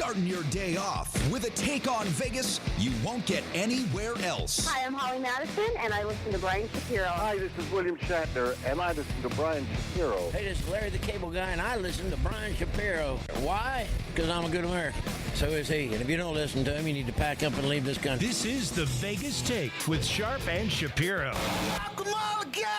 Starting your day off with a take on Vegas you won't get anywhere else. Hi, I'm Holly Madison, and I listen to Brian Shapiro. Hi, this is William Shatner, and I listen to Brian Shapiro. Hey, this is Larry the Cable Guy, and I listen to Brian Shapiro. Why? Because I'm a good American. So is he. And if you don't listen to him, you need to pack up and leave this country. This is the Vegas Take with Sharp and Shapiro. Welcome all again!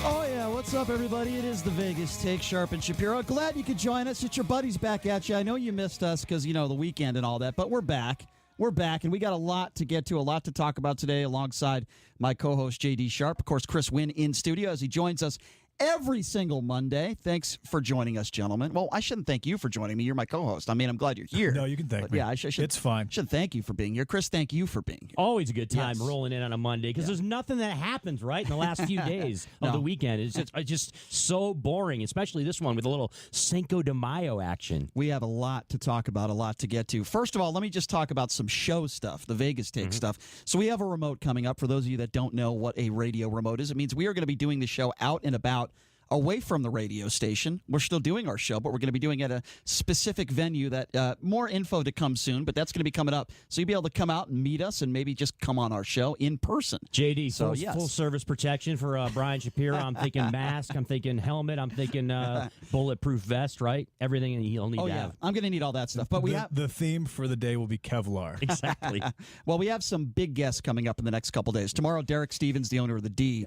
Oh, yeah. What's up, everybody? It is the Vegas Take, Sharp and Shapiro. Glad you could join us. It's your buddies back at you. I know you missed us because, the weekend and all that, but we're back. We're back, and we got a lot to get to, a lot to talk about today alongside my co-host, J.D. Sharp. Of course, Chris Wynn in studio as he joins us every single Monday. Thanks for joining us, gentlemen. Well, I shouldn't thank you for joining me. You're my co-host. I mean, I'm glad you're here. No, you can thank me. Yeah, I should. It's fine. I should thank you for being here. Chris, thank you for being here. Always a good time rolling in on a Monday because there's nothing that happens, right, in the last few days of the weekend. It's just so boring, especially this one with a little Cinco de Mayo action. We have a lot to talk about, a lot to get to. First of all, let me just talk about some show stuff, the Vegas Take stuff. So we have a remote coming up. For those of you that don't know what a radio remote is, it means we are going to be doing the show out and about, away from the radio station. We're still doing our show, but we're going to be doing it at a specific venue that more info to come soon, but that's going to be coming up. So you'll be able to come out and meet us and maybe just come on our show in person. JD, full service protection for Brian Shapiro. I'm thinking mask. I'm thinking helmet. I'm thinking bulletproof vest, right? Everything he'll need to have. I'm going to need all that stuff. But the theme for the day will be Kevlar. Exactly. Well, we have some big guests coming up in the next couple days. Tomorrow, Derek Stevens, the owner of the D.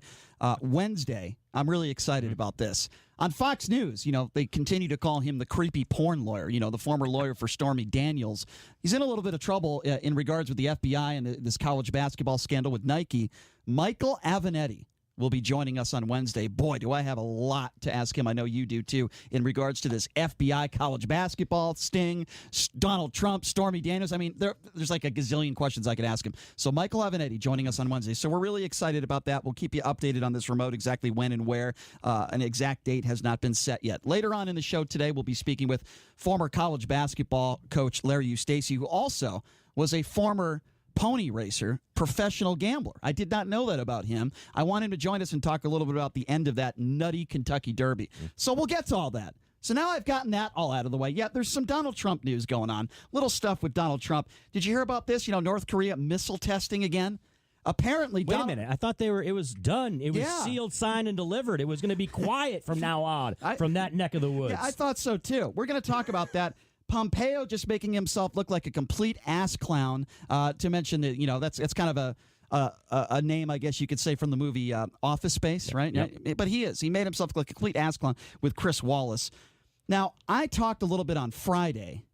Wednesday, I'm really excited about this. On Fox News, they continue to call him the creepy porn lawyer, the former lawyer for Stormy Daniels. He's in a little bit of trouble in regards with the FBI and this college basketball scandal with Nike. Michael Avenatti will be joining us on Wednesday. Boy, do I have a lot to ask him. I know you do, too, in regards to this FBI college basketball sting, Donald Trump, Stormy Daniels. I mean, there's like a gazillion questions I could ask him. So Michael Avenatti joining us on Wednesday. So we're really excited about that. We'll keep you updated on this remote, exactly when and where. An exact date has not been set yet. Later on in the show today, we'll be speaking with former college basketball coach Larry Eustacey, who also was a former pony racer, professional gambler. I did not know that about him. I want him to join us and talk a little bit about the end of that nutty Kentucky Derby. So we'll get to all that. So now I've gotten that all out of the way. Yeah, there's some Donald Trump news going on. Little stuff with Donald Trump. Did you hear about this? North Korea missile testing again? Apparently, wait a minute. I thought it was done. It was sealed, signed, and delivered. It was going to be quiet from now on from that neck of the woods. Yeah, I thought so, too. We're going to talk about that. Pompeo just making himself look like a complete ass clown. To mention that, that's kind of a name, I guess you could say, from the movie Office Space, right? Yep. But he is. He made himself look like a complete ass clown with Chris Wallace. Now, I talked a little bit on Friday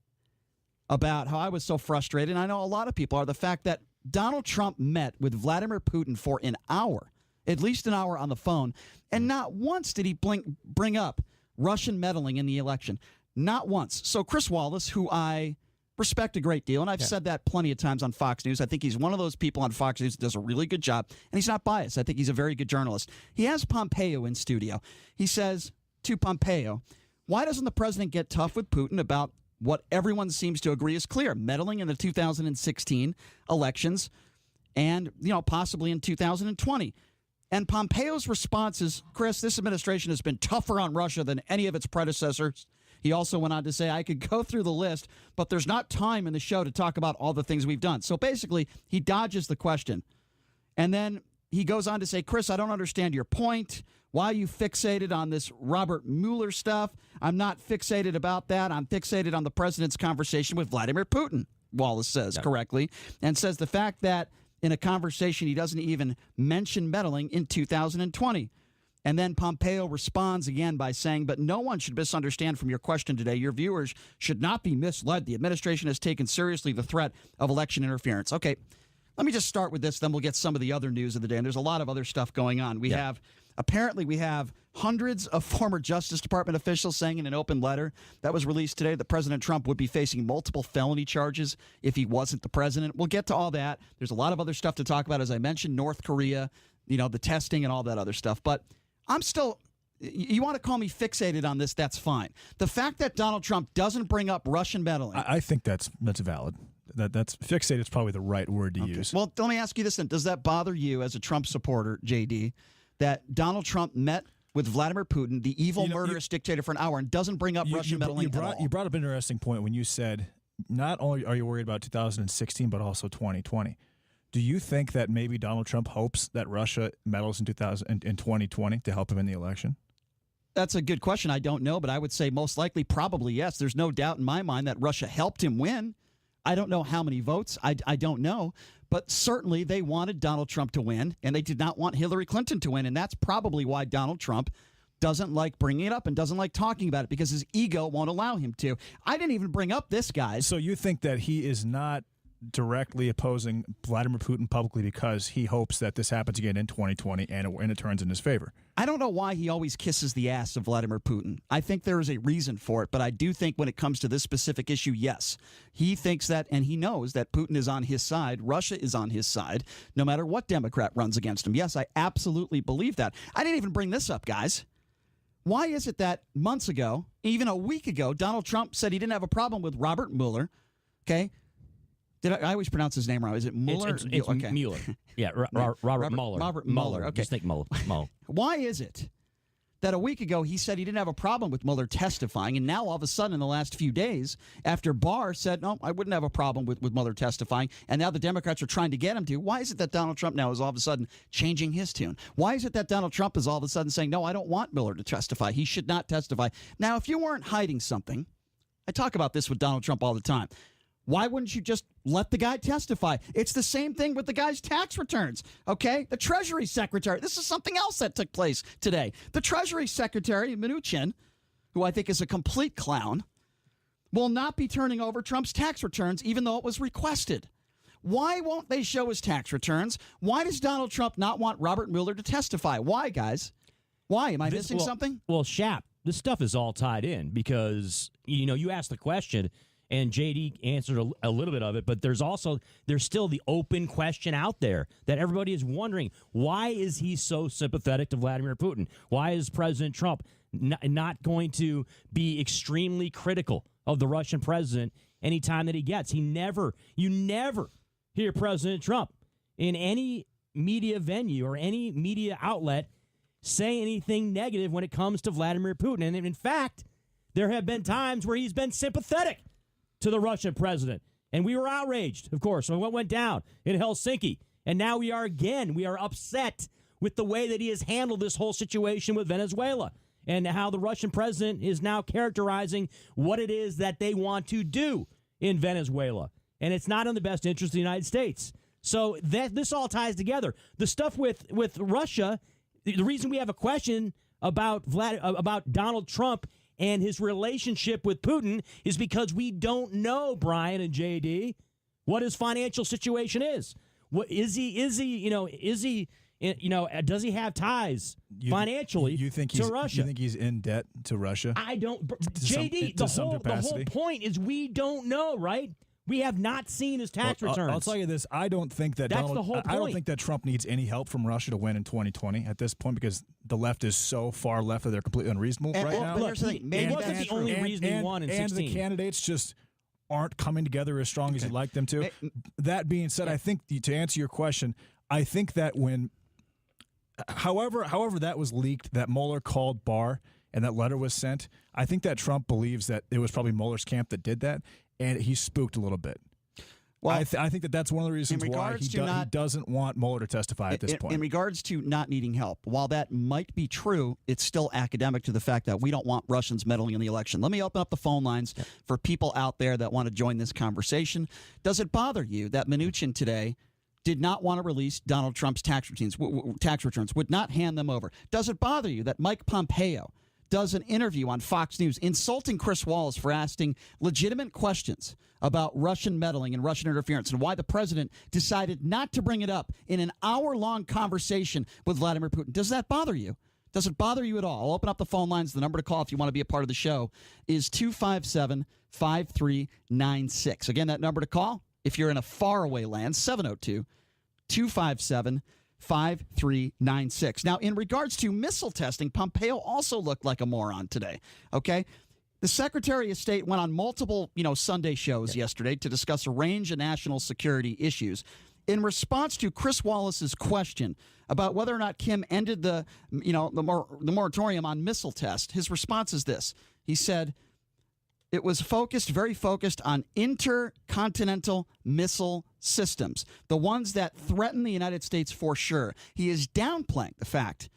about how I was so frustrated, and I know a lot of people are, the fact that Donald Trump met with Vladimir Putin for an hour, at least an hour on the phone, and not once did he bring up Russian meddling in the election. Not once. So Chris Wallace, who I respect a great deal, and I've said that plenty of times on Fox News. I think he's one of those people on Fox News that does a really good job, and he's not biased. I think he's a very good journalist. He has Pompeo in studio. He says to Pompeo, why doesn't the president get tough with Putin about what everyone seems to agree is clear, meddling in the 2016 elections and, possibly in 2020? And Pompeo's response is, Chris, this administration has been tougher on Russia than any of its predecessors. He also went on to say, I could go through the list, but there's not time in the show to talk about all the things we've done. So basically, he dodges the question. And then he goes on to say, Chris, I don't understand your point. Why are you fixated on this Robert Mueller stuff? I'm not fixated about that. I'm fixated on the president's conversation with Vladimir Putin, Wallace says correctly, and says the fact that in a conversation he doesn't even mention meddling in 2020. And then Pompeo responds again by saying, but no one should misunderstand from your question today. Your viewers should not be misled. The administration has taken seriously the threat of election interference. Okay, let me just start with this, then we'll get some of the other news of the day. And there's a lot of other stuff going on. We have hundreds of former Justice Department officials saying in an open letter that was released today that President Trump would be facing multiple felony charges if he wasn't the president. We'll get to all that. There's a lot of other stuff to talk about. As I mentioned, North Korea, the testing and all that other stuff. But I'm still, you want to call me fixated on this, that's fine. The fact that Donald Trump doesn't bring up Russian meddling. I think that's valid. That's fixated is probably the right word to use. Well, let me ask you this then. Does that bother you as a Trump supporter, JD, that Donald Trump met with Vladimir Putin, the evil, murderous dictator, for an hour and doesn't bring up Russian meddling at all. You brought up an interesting point when you said not only are you worried about 2016, but also 2020. Do you think that maybe Donald Trump hopes that Russia meddles in 2020 to help him in the election? That's a good question. I don't know, but I would say most likely, probably yes. There's no doubt in my mind that Russia helped him win. I don't know how many votes. I don't know. But certainly they wanted Donald Trump to win, and they did not want Hillary Clinton to win. And that's probably why Donald Trump doesn't like bringing it up and doesn't like talking about it, because his ego won't allow him to. I didn't even bring up this, guys. So you think that he is not directly opposing Vladimir Putin publicly because he hopes that this happens again in 2020 and it turns in his favor? I don't know why he always kisses the ass of Vladimir Putin. I think there is a reason for it, but I do think when it comes to this specific issue, yes. He thinks that, and he knows that Putin is on his side, Russia is on his side, no matter what Democrat runs against him. Yes, I absolutely believe that. I didn't even bring this up, guys. Why is it that months ago, even a week ago, Donald Trump said he didn't have a problem with Robert Mueller, okay? I always pronounce his name wrong. Is it Mueller? It's okay. Mueller. Yeah, Robert Mueller. Robert Mueller. Okay. Just think Mueller. Why is it that a week ago he said he didn't have a problem with Mueller testifying, and now all of a sudden in the last few days, after Barr said, no, I wouldn't have a problem with Mueller testifying, and now the Democrats are trying to get him to, why is it that Donald Trump now is all of a sudden changing his tune? Why is it that Donald Trump is all of a sudden saying, no, I don't want Mueller to testify. He should not testify. Now, if you weren't hiding something, I talk about this with Donald Trump all the time. Why wouldn't you just let the guy testify? It's the same thing with the guy's tax returns, okay? The Treasury Secretary, this is something else that took place today. The Treasury Secretary, Mnuchin, who I think is a complete clown, will not be turning over Trump's tax returns even though it was requested. Why won't they show his tax returns? Why does Donald Trump not want Robert Mueller to testify? Why, guys? Why? Am I missing something? Well, Shap, this stuff is all tied in because, you asked the question, and JD answered a little bit of it, but there's still the open question out there that everybody is wondering, why is he so sympathetic to Vladimir Putin? Why is President Trump not going to be extremely critical of the Russian president anytime that he gets? You never hear President Trump in any media venue or any media outlet say anything negative when it comes to Vladimir Putin. And in fact, there have been times where he's been sympathetic to the Russian president. And we were outraged, of course, when what went down in Helsinki. And now we are upset with the way that he has handled this whole situation with Venezuela and how the Russian president is now characterizing what it is that they want to do in Venezuela. And it's not in the best interest of the United States. So this all ties together. The stuff with Russia, the reason we have a question about Donald Trump and his relationship with Putin is because we don't know, Brian and JD, what his financial situation is. What does he have ties financially to Russia? You think he's in debt to Russia? I don't. JD, the whole point is we don't know, right? We have not seen his tax returns. I'll tell you this: I don't think that the whole point. I don't think that Trump needs any help from Russia to win in 2020 at this point because the left is so far left that they're completely unreasonable right now. Look, he wasn't the only reason he won in 2016. And the candidates just aren't coming together as strong as you'd like them to. That being said, I think to answer your question, I think that however that was leaked, that Mueller called Barr and that letter was sent, I think that Trump believes that it was probably Mueller's camp that did that. And he's spooked a little bit. Well, I think that's one of the reasons why he doesn't want Mueller to testify at this point. In regards to not needing help, while that might be true, it's still academic to the fact that we don't want Russians meddling in the election. Let me open up the phone lines for people out there that want to join this conversation. Does it bother you that Mnuchin today did not want to release Donald Trump's tax returns, would not hand them over? Does it bother you that Mike Pompeo does an interview on Fox News insulting Chris Wallace for asking legitimate questions about Russian meddling and Russian interference and why the president decided not to bring it up in an hour-long conversation with Vladimir Putin? Does that bother you? Does it bother you at all? I'll open up the phone lines. The number to call if you want to be a part of the show is 257-5396. Again, that number to call if you're in a faraway land, 702-257-5396. Now, in regards to missile testing, Pompeo also looked like a moron today, okay? The Secretary of State went on multiple, Sunday shows yesterday to discuss a range of national security issues. In response to Chris Wallace's question about whether or not Kim ended the moratorium on missile tests, his response is this. He said it was very focused on intercontinental missile systems, the ones that threaten the United States for sure. He is downplaying the fact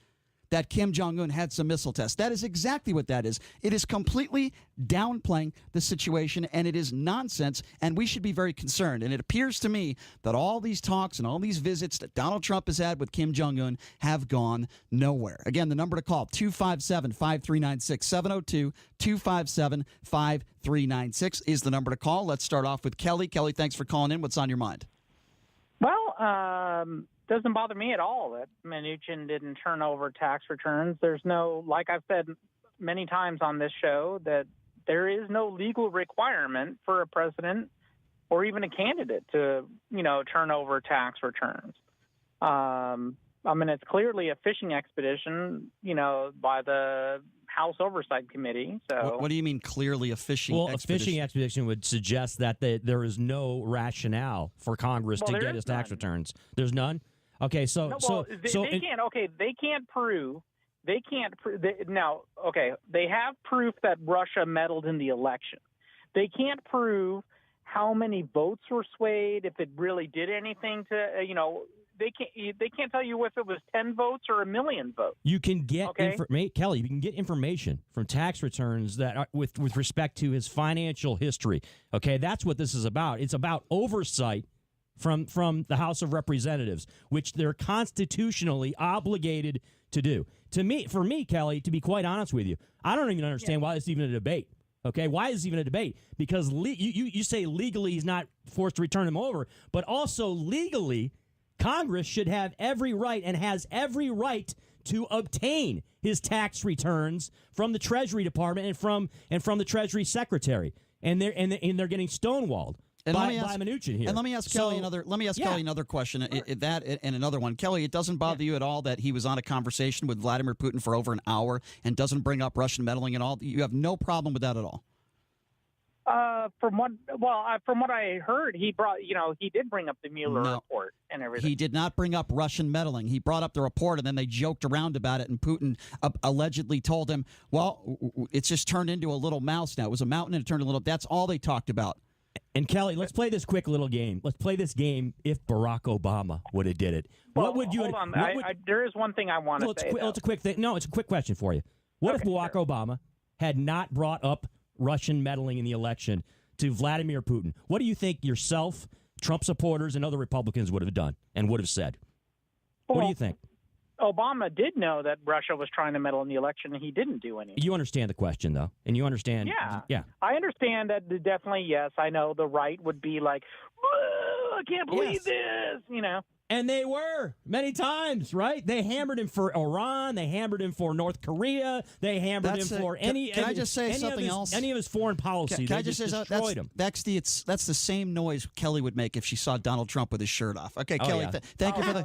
that Kim Jong-un had some missile tests. That is exactly what that is. It is completely downplaying the situation, and it is nonsense, and we should be very concerned. And it appears to me that all these talks and all these visits that Donald Trump has had with Kim Jong-un have gone nowhere. Again, the number to call, 257-5396, 702-257-5396 is the number to call. Let's start off with Kelly. Kelly, thanks for calling in. What's on your mind? Well, doesn't bother me at all that Mnuchin didn't turn over tax returns. There's no, like I've said many times on this show, that there is no legal requirement for a president or even a candidate to, turn over tax returns. It's clearly a fishing expedition, by the House Oversight Committee. So, what do you mean clearly a fishing expedition? A fishing expedition would suggest that there is no rationale for Congress to get his tax returns. There's none? Okay, they can't prove. They have proof that Russia meddled in the election. They can't prove how many votes were swayed, if it really did anything to, they can't tell you if it was 10 votes or 1 million votes. You can get Kelly, you can get information from tax returns that are, with respect to his financial history. Okay, that's what this is about. It's about oversight from the House of Representatives, which they're constitutionally obligated to do. For me, Kelly, to be quite honest with you, I don't even understand why it's even a debate. Okay, why is it even a debate? Because you say legally he's not forced to return them over, but also legally, Congress should have every right and has every right to obtain his tax returns from the Treasury Department and from the Treasury Secretary, and they're getting stonewalled. By Mnuchin here. And let me ask Kelly another question. Sure. That and another one. Kelly, it doesn't bother you at all that he was on a conversation with Vladimir Putin for over an hour and doesn't bring up Russian meddling and all? You have no problem with that at all? From what I heard, he did bring up the Mueller report and everything. He did not bring up Russian meddling. He brought up the report, and then they joked around about it, and Putin allegedly told him, well, it's just turned into a little mouse now. It was a mountain, and it turned into a little. That's all they talked about. And Kelly, let's play this quick little game. Let's play this game if Barack Obama would have did it. Hold on. There is one thing I want to say. It's a quick thing. No, it's a quick question for you. What if Barack Obama had not brought up Russian meddling in the election to Vladimir Putin? What do you think yourself, Trump supporters, and other Republicans would have done and would have said? What do you think? Obama did know that Russia was trying to meddle in the election, and he didn't do anything. You understand the question, though, and you understand. Yeah. I understand that. Definitely, yes. I know the right would be like, I can't believe this, And they were many times, right? They hammered him for Iran. They hammered him for North Korea. They hammered him for any. Can I just say something else? Any of his foreign policy. Can I just say destroyed him. That's the same noise Kelly would make if she saw Donald Trump with his shirt off. Okay, Kelly. Yeah. Thank you for the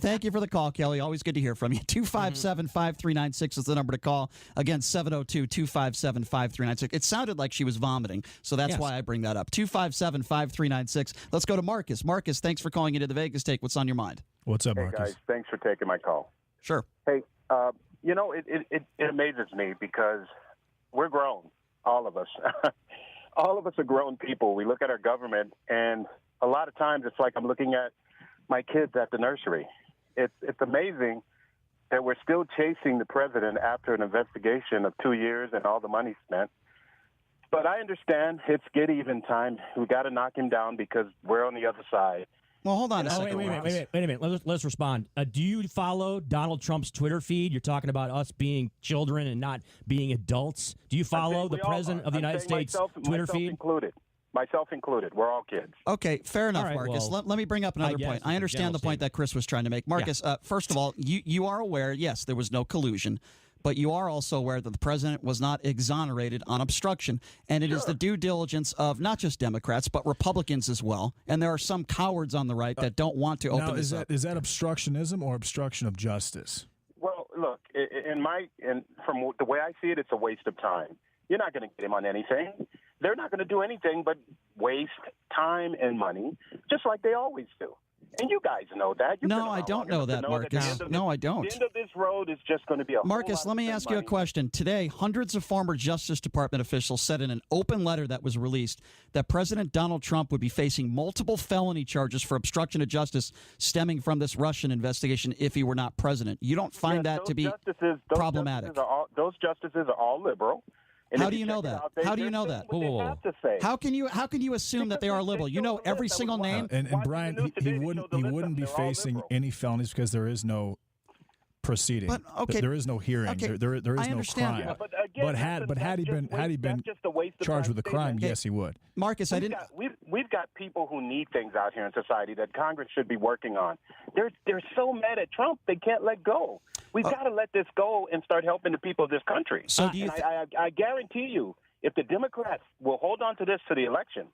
thank you for the call, Kelly. Always good to hear from you. 257-5396 is the number to call. Again, 702-257-5396. It sounded like she was vomiting, so that's why I bring that up. 257-5396. Let's go to Marcus. Marcus, thanks for calling into the Vegas Take. What's on your mind? What's up, Hey, Marcus? guys. Thanks for taking my call. Sure. Hey, it amazes me because we're grown, all of us. All of us are grown people. We look at our government, and a lot of times it's like I'm looking at my kids at the nursery. It's amazing that we're still chasing the president after an investigation of 2 years and all the money spent. But I understand it's get even time. We got to knock him down because we're on the other side. Well, hold on a second. Wait a minute. Let's respond. Do you follow Donald Trump's Twitter feed? You're talking about us being children and not being adults. Do you follow the President of the United States Twitter feed? Myself included. We're all kids. Okay, fair enough, right, Marcus. well, let me bring up another point. I understand the point that Chris was trying to make. Marcus, first of all, you are aware, yes, there was no collusion. But you are also aware that the president was not exonerated on obstruction. And it is the due diligence of not just Democrats, but Republicans as well. And there are some cowards on the right that don't want to open this up. Is that obstructionism or obstruction of justice? Well, look, from the way I see it, it's a waste of time. You're not going to get him on anything. They're not going to do anything but waste time and money, just like they always do. And you guys know that. No, I don't know that, Marcus. No, I don't. The end of this road is just going to be a Marcus, let me ask you a question. Today, hundreds of former Justice Department officials said in an open letter that was released that President Donald Trump would be facing multiple felony charges for obstruction of justice stemming from this Russian investigation if he were not president. You don't find that to be problematic? Those justices are all liberal. And how do you know that? How do you know that? How can you assume that they are liberal? You know every single name. And Brian, he wouldn't be facing any felonies because there is no proceeding. But, okay, there is no hearing. Okay, there is no crime. Yeah, but again, had he been charged with a crime, yes, he would. Marcus, We've got people who need things out here in society that Congress should be working on. They're so mad at Trump they can't let go. We've got to let this go and start helping the people of this country. So I guarantee you, if the Democrats will hold on to this to the election,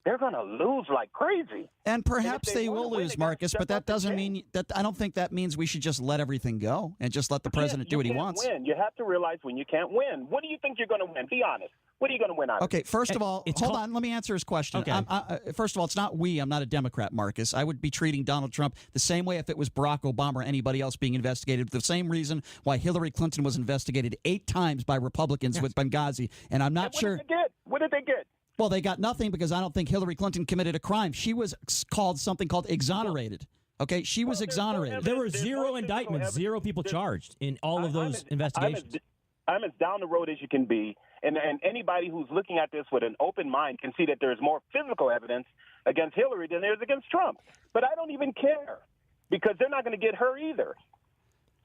they're going to lose like crazy. And perhaps they will lose, Marcus, but that doesn't mean that. I don't think that means we should just let everything go and just let the president do what he wants. Win. You have to realize when you can't win. What do you think you're going to win? Be honest. What are you going to win out of? Okay, first of all, hold on. Let me answer his question. Okay. First of all, it's not we. I'm not a Democrat, Marcus. I would be treating Donald Trump the same way if it was Barack Obama or anybody else being investigated. The same reason why Hillary Clinton was investigated 8 times by Republicans with Benghazi. And I'm not sure. What did they get? Well, they got nothing because I don't think Hillary Clinton committed a crime. She was called something called exonerated. Okay, she was exonerated. There were 0 indictments, 0 people charged in all of those investigations. I'm as down the road as you can be, and anybody who's looking at this with an open mind can see that there's more physical evidence against Hillary than there is against Trump. But I don't even care because they're not going to get her either.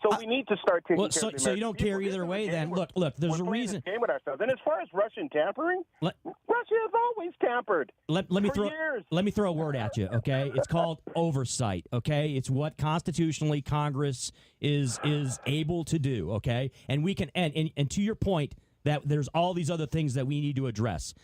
So we need to start taking care of the American So you don't care either way then? Look, there's a reason. Game with ourselves. And as far as Russian tampering, Russia has always tampered. Let me throw a word at you, okay? It's called oversight, okay? It's what constitutionally Congress is able to do, okay? And we can and to your point that there's all these other things that we need to address.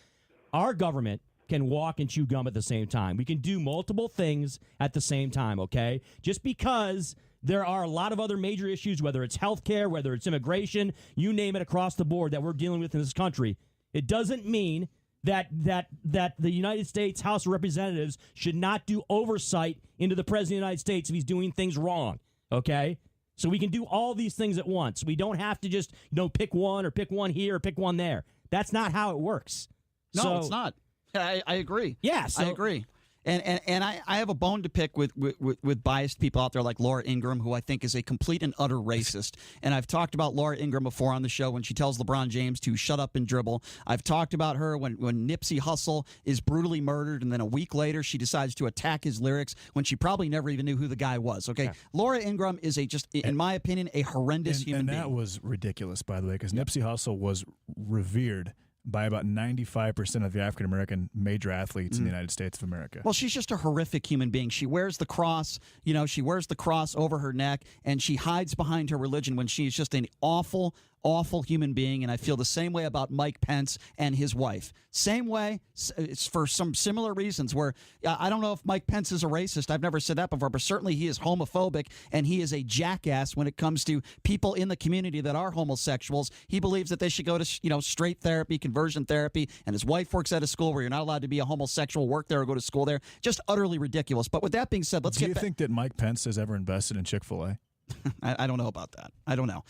Our government can walk and chew gum at the same time. We can do multiple things at the same time, okay? Just because there are a lot of other major issues, whether it's health care, whether it's immigration, you name it across the board that we're dealing with in this country. It doesn't mean that the United States House of Representatives should not do oversight into the President of the United States if he's doing things wrong, okay? So we can do all these things at once. We don't have to just pick one or pick one here or pick one there. That's not how it works. No, it's not. I agree. Yeah, I agree. And I have a bone to pick with biased people out there like Laura Ingraham, who I think is a complete and utter racist. And I've talked about Laura Ingraham before on the show when she tells LeBron James to shut up and dribble. I've talked about her when Nipsey Hussle is brutally murdered, and then a week later she decides to attack his lyrics when she probably never even knew who the guy was. Okay, yeah. Laura Ingraham is in my opinion, a horrendous human being. And that was ridiculous, by the way, because Nipsey Hussle was revered by about 95% of the African-American major athletes in the United States of America. Well, she's just a horrific human being. She wears the cross, she wears the cross over her neck, and she hides behind her religion when she's just an awful human being, and I feel the same way about Mike Pence and his wife. Same way, it's for some similar reasons where I don't know if Mike Pence is a racist. I've never said that before, but certainly he is homophobic, and he is a jackass when it comes to people in the community that are homosexuals. He believes that they should go to straight therapy, conversion therapy, and his wife works at a school where you're not allowed to be a homosexual, work there or go to school there. Just utterly ridiculous. But with that being said, Do you think that Mike Pence has ever invested in Chick-fil-A? I don't know about that. I don't know.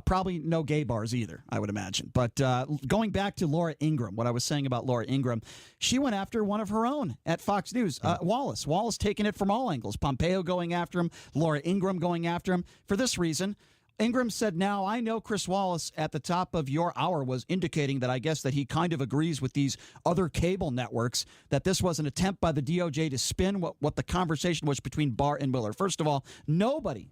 Probably no gay bars either, I would imagine. But going back to Laura Ingraham, what I was saying about Laura Ingraham, she went after one of her own at Fox News, Wallace. Wallace taking it from all angles. Pompeo going after him, Laura Ingraham going after him. For this reason, Ingraham said, now, I know Chris Wallace at the top of your hour was indicating that I guess that he kind of agrees with these other cable networks, that this was an attempt by the DOJ to spin what the conversation was between Barr and Mueller. First of all, nobody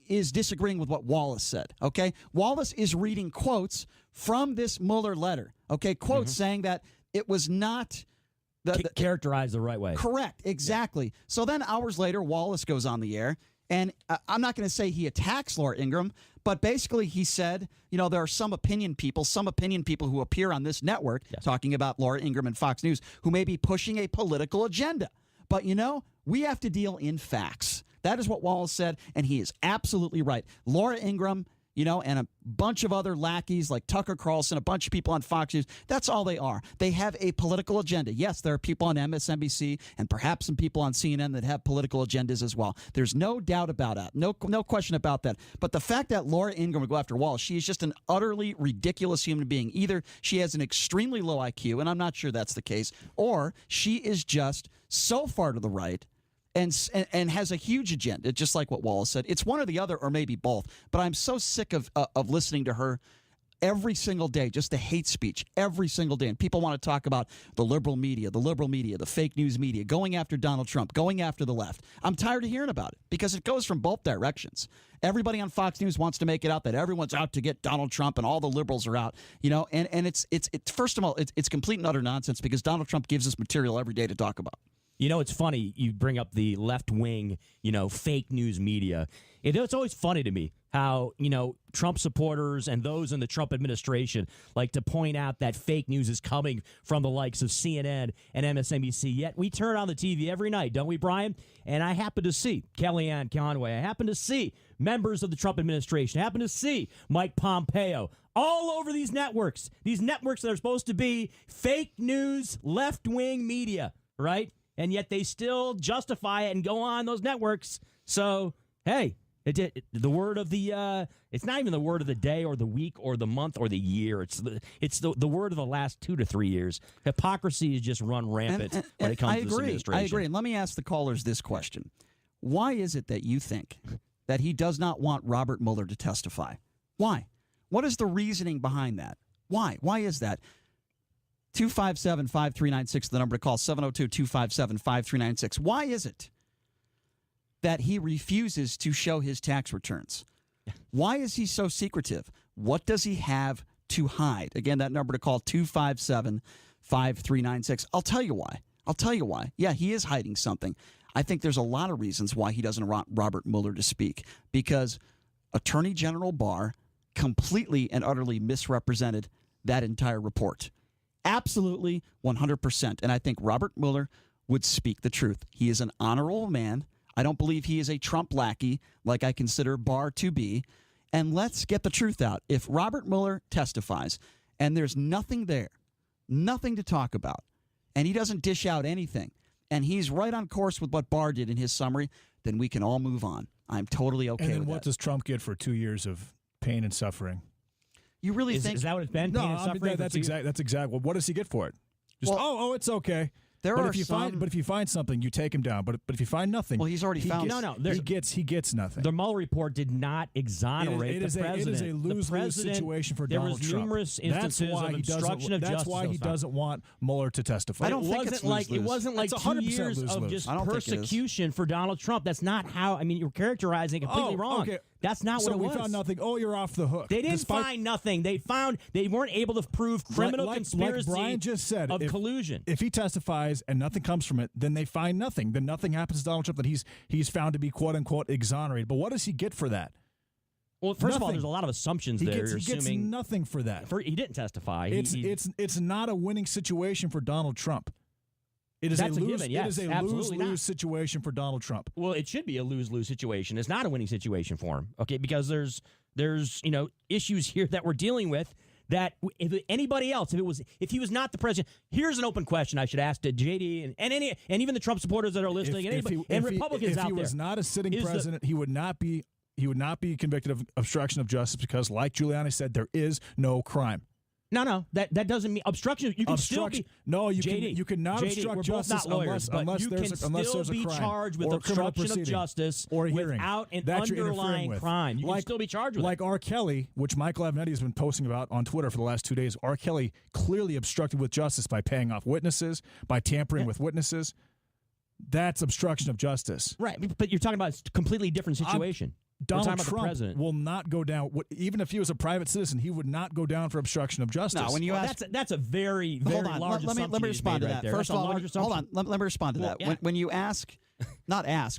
is disagreeing with what Wallace said, okay? Wallace is reading quotes from this Mueller letter, okay? Quotes saying that it was not characterized the right way. Correct, exactly. Yeah. So then hours later, Wallace goes on the air, and I'm not going to say he attacks Laura Ingraham, but basically he said, there are some opinion people who appear on this network talking about Laura Ingraham and Fox News who may be pushing a political agenda. But, we have to deal in facts. That is what Wallace said, and he is absolutely right. Laura Ingraham and a bunch of other lackeys like Tucker Carlson, a bunch of people on Fox News. That's all they are. They have a political agenda. Yes, there are people on MSNBC and perhaps some people on CNN that have political agendas as well. There's no doubt about that. No question about that. But the fact that Laura Ingraham would go after Wallace, she is just an utterly ridiculous human being. Either she has an extremely low IQ, and I'm not sure that's the case, or she is just so far to the right and has a huge agenda, just like what Wallace said. It's one or the other, or maybe both. But I'm so sick of listening to her every single day, just the hate speech every single day. And people want to talk about the liberal media, the fake news media, going after Donald Trump, going after the left. I'm tired of hearing about it because it goes from both directions. Everybody on Fox News wants to make it out that everyone's out to get Donald Trump and all the liberals are out, and it's first of all, it's complete and utter nonsense because Donald Trump gives us material every day to talk about. It's funny you bring up the left-wing, fake news media. It's always funny to me how, Trump supporters and those in the Trump administration like to point out that fake news is coming from the likes of CNN and MSNBC. Yet we turn on the TV every night, don't we, Brian? And I happen to see Kellyanne Conway. I happen to see members of the Trump administration. I happen to see Mike Pompeo all over these networks that are supposed to be fake news, left-wing media, right? And yet they still justify it and go on those networks. So, hey, the word of the it's not even the word of the day or the week or the month or the year. It's the word of the last 2 to 3 years. Hypocrisy has just run rampant when it comes to this administration. I agree. And let me ask the callers this question. Why is it that you think that he does not want Robert Mueller to testify? Why? What is the reasoning behind that? Why? Why is that? 257-5396, the number to call, 702-257-5396. Why is it that he refuses to show his tax returns? Why is he so secretive? What does he have to hide? Again, that number to call, 257-5396. I'll tell you why. Yeah, he is hiding something. I think there's a lot of reasons why he doesn't want Robert Mueller to speak, because Attorney General Barr completely and utterly misrepresented that entire report. Absolutely, 100%. And I think Robert Mueller would speak the truth. He is an honorable man. I don't believe he is a Trump lackey like I consider Barr to be. And let's get the truth out. If Robert Mueller testifies and there's nothing there, nothing to talk about, and he doesn't dish out anything, and he's right on course with what Barr did in his summary, then we can all move on. I'm totally okay with that. And then what does Trump get for 2 years of pain and suffering? You really think is that what it's been? No, pain and suffering that's exactly. That's exactly. Well, what does he get for it? Just it's okay. But if you find something, you take him down. But if you find nothing, well, he's already found. He gets nothing. The Mueller report did not exonerate the president. It is a lose-lose situation for Donald Trump. There was numerous instances of obstruction of justice. That's why he doesn't want Mueller to testify. I don't think it's lose-lose. It wasn't like 2 years of just persecution for Donald Trump. That's not how. I mean, you're characterizing it completely wrong. Okay. That's not what it was. So we found nothing. Oh, you're off the hook. They didn't find nothing. They weren't able to prove criminal conspiracy like Brian just said, of collusion. If he testifies and nothing comes from it, then they find nothing. Then nothing happens to Donald Trump that he's found to be quote unquote exonerated. But what does he get for that? Well, first of all, there's a lot of assumptions there. He gets nothing for that. He didn't testify. It's not a winning situation for Donald Trump. It is a lose-lose situation for Donald Trump. Well, it should be a lose-lose situation. It's not a winning situation for him, okay? Because there's issues here that we're dealing with that if anybody else, if he was not the president, here's an open question I should ask to JD and even the Trump supporters that are listening, and Republicans out there. If he was not a sitting president, he would not be convicted of obstruction of justice because, like Giuliani said, there is no crime. No, that doesn't mean obstruction. You can still be you cannot obstruct justice unless there's a crime. You can still be charged with obstruction of justice or hearing without an underlying crime. You can still be charged with like R. Kelly, which Michael Avenatti has been posting about on Twitter for the last 2 days. R. Kelly clearly obstructed with justice by paying off witnesses, by tampering with witnesses. That's obstruction of justice. Right, but you're talking about a completely different situation. Donald Trump will not go down. Even if he was a private citizen, he would not go down for obstruction of justice. No, when you ask, that's a very, very large assumption. Let me respond to that. First of all, hold on. Let me respond to that. Yeah. When you ask,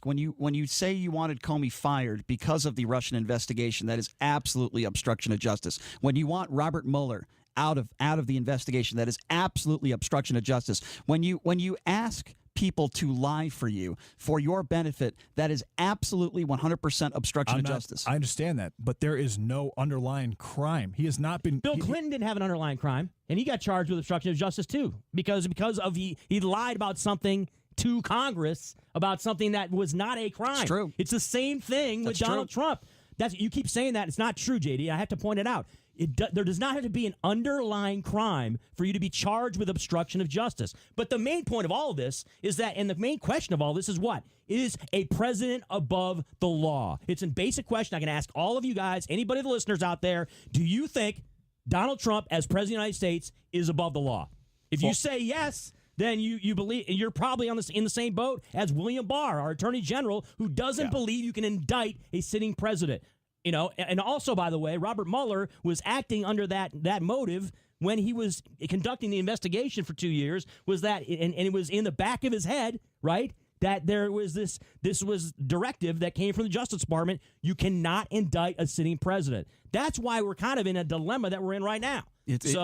when you say you wanted Comey fired because of the Russian investigation, that is absolutely obstruction of justice. When you want Robert Mueller out of the investigation, that is absolutely obstruction of justice. When you ask people to lie for you for your benefit, that is absolutely 100% obstruction of justice. I understand that, but there is no underlying crime. He has not been. Bill Clinton didn't have an underlying crime, and he got charged with obstruction of justice too because of he lied about something to Congress about something that was not a crime. It's true. It's the same thing with Donald Trump. You keep saying that. It's not true, JD. I have to point it out. There does not have to be an underlying crime for you to be charged with obstruction of justice. But the main point of all of this is that, and the main question of all this is what? Is a president above the law? It's a basic question I can ask all of you guys, anybody, the listeners out there. Do you think Donald Trump, as president of the United States, is above the law? If you say yes, then you believe you're probably in the same boat as William Barr, our Attorney General, who doesn't believe you can indict a sitting president. You know, and also, by the way, Robert Mueller was acting under that motive when he was conducting the investigation for 2 years. Was that, and it was in the back of his head, right? That there was this was directive that came from the Justice Department. You cannot indict a sitting president. That's why we're kind of in a dilemma that we're in right now. It's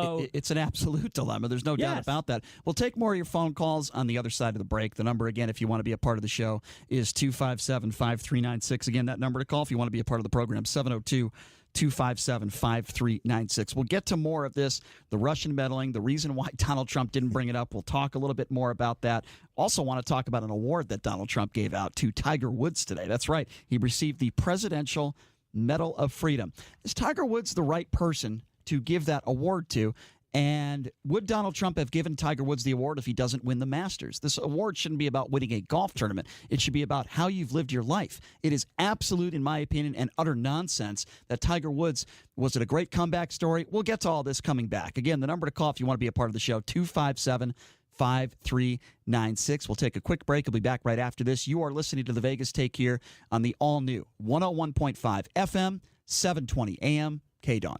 an absolute dilemma. There's no doubt about that. We'll take more of your phone calls on the other side of the break. The number, again, if you want to be a part of the show, is 257-5396. Again, that number to call if you want to be a part of the program, 702-257-5396. We'll get to more of this, the Russian meddling, the reason why Donald Trump didn't bring it up. We'll talk a little bit more about that. Also want to talk about an award that Donald Trump gave out to Tiger Woods today. That's right. He received the Presidential Medal of Freedom. Is Tiger Woods the right person to give that award to? And would Donald Trump have given Tiger Woods the award if he doesn't win the Masters? This award shouldn't be about winning a golf tournament. It should be about how you've lived your life. It is absolute, in my opinion, and utter nonsense that Tiger Woods, was it a great comeback story? We'll get to all this coming back. Again, the number to call if you want to be a part of the show, 257-5396. We'll take a quick break. We'll be back right after this. You are listening to the Vegas Take here on the all-new 101.5 FM, 720 AM, KDWN.